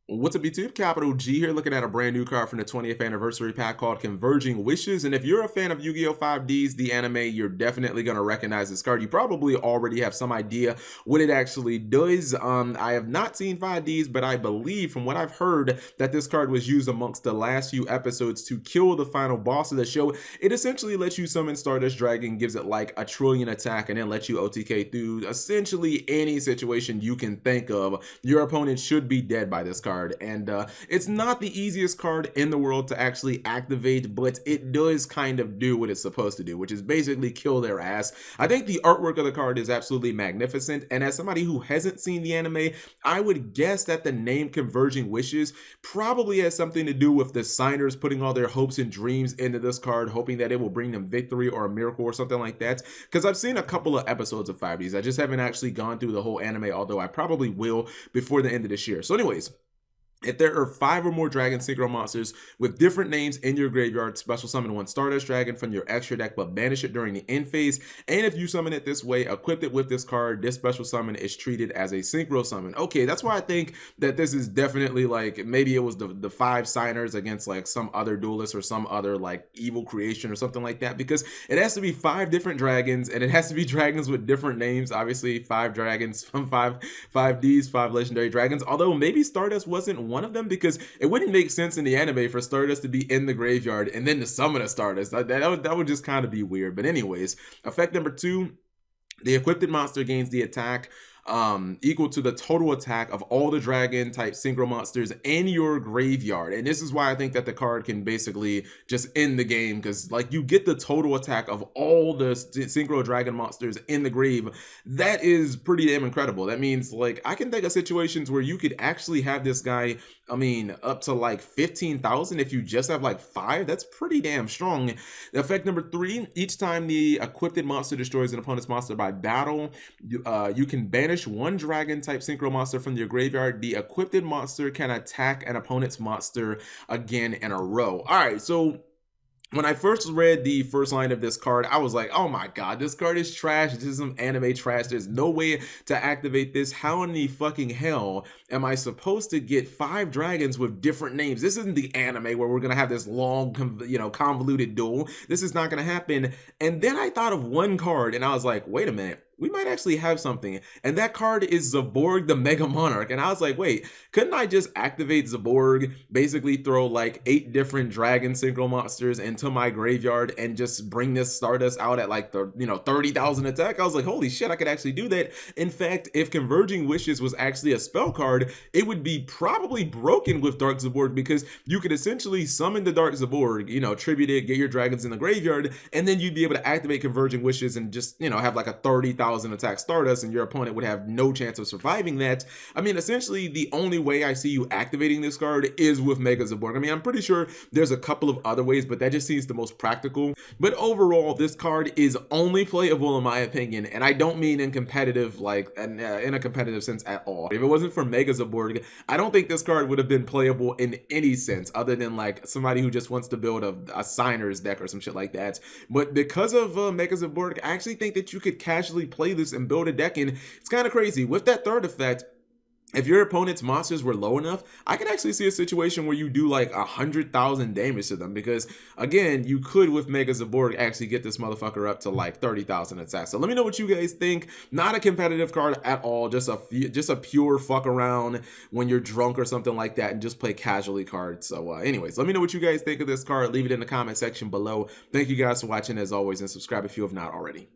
What's up, YouTube? Capital G here, looking at a brand new card from the 20th anniversary pack called Converging Wishes. And if you're a fan of Yu-Gi-Oh! 5Ds, the anime, you're definitely going to recognize this card. You probably already have some idea what it actually does. I have not seen 5Ds, but I believe from what I've heard that this card was used amongst the last few episodes to kill the final boss of the show. It essentially lets you summon Stardust Dragon, gives it like a trillion attack, and then lets you OTK through essentially any situation you can think of. Your opponent should be dead by this card. And it's not the easiest card in the world to actually activate, but it does kind of do what it's supposed to do, which is basically kill their ass. I think the artwork of the card is absolutely magnificent, and as somebody who hasn't seen the anime, I would guess that the name Converging Wishes probably has something to do with the signers putting all their hopes and dreams into this card, hoping that it will bring them victory or a miracle or something like that. Because I've seen a couple of episodes of 5Ds. I just haven't actually gone through the whole anime, although I probably will before the end of this year. So anyways, if there are 5 or more dragon synchro monsters with different names in your graveyard, special summon one Stardust Dragon from your extra deck, but banish it during the end phase. And if you summon it this way, equip it with this card, this special summon is treated as a synchro summon. Okay, that's why I think that this is definitely like, maybe it was the 5 signers against like some other duelist or some other like evil creation or something like that, because it has to be 5 different dragons, and it has to be dragons with different names. Obviously 5 dragons from 5Ds, 5 legendary dragons, although maybe Stardust wasn't one of them, because it wouldn't make sense in the anime for Stardust to be in the graveyard and then to summon a Stardust. That would just kind of be weird. But anyways, effect number 2, the equipped monster gains the attack equal to the total attack of all the dragon type synchro monsters in your graveyard. And this is why I think that the card can basically just end the game, because like you get the total attack of all the synchro dragon monsters in the grave. That is pretty damn incredible. That means like I can think of situations where you could actually have this guy, I mean, up to like 15,000 if you just have like 5. That's pretty damn strong. Effect number 3, each time the equipped monster destroys an opponent's monster by battle, you can banish one dragon type synchro monster from your graveyard. The equipped monster can attack an opponent's monster again in a row. All right, so when I first read the first line of this card, I was like, oh my god, this card is trash. This is some anime trash. There's no way to activate this. How in the fucking hell am I supposed to get 5 dragons with different names? This isn't the anime where we're gonna have this long, convoluted duel. This is not gonna happen. And then I thought of one card, and I was like, wait a minute, we might actually have something. And that card is Zaborg, the Mega Monarch. And I was like, wait, couldn't I just activate Zaborg, basically throw like 8 different dragon synchro monsters into my graveyard and just bring this Stardust out at like the 30,000 attack? I was like, holy shit, I could actually do that. In fact, if Converging Wishes was actually a spell card, it would be probably broken with Dark Zaborg, because you could essentially summon the Dark Zaborg, tribute it, get your dragons in the graveyard, and then you'd be able to activate Converging Wishes and just, have like a 30,000 attack Stardust, and your opponent would have no chance of surviving that. I mean, essentially the only way I see you activating this card is with Mega Zaborg. I mean, I'm pretty sure there's a couple of other ways, but that just seems the most practical. But overall, this card is only playable in my opinion, and I don't mean in competitive, like in a competitive sense at all. If it wasn't for Mega Zaborg, I don't think this card would have been playable in any sense other than like somebody who just wants to build a signer's deck or some shit like that. But because of Mega Zaborg, I actually think that you could casually play this and build a deck in. It's kind of crazy. With that third effect, if your opponent's monsters were low enough, I could actually see a situation where you do like 100,000 damage to them, because again, you could with Mega Zaborg actually get this motherfucker up to like 30,000 attack. So let me know what you guys think. Not a competitive card at all, just a pure fuck around when you're drunk or something like that and just play casually cards. So anyways, let me know what you guys think of this card. Leave it in the comment section below. Thank you guys for watching as always, and subscribe if you have not already.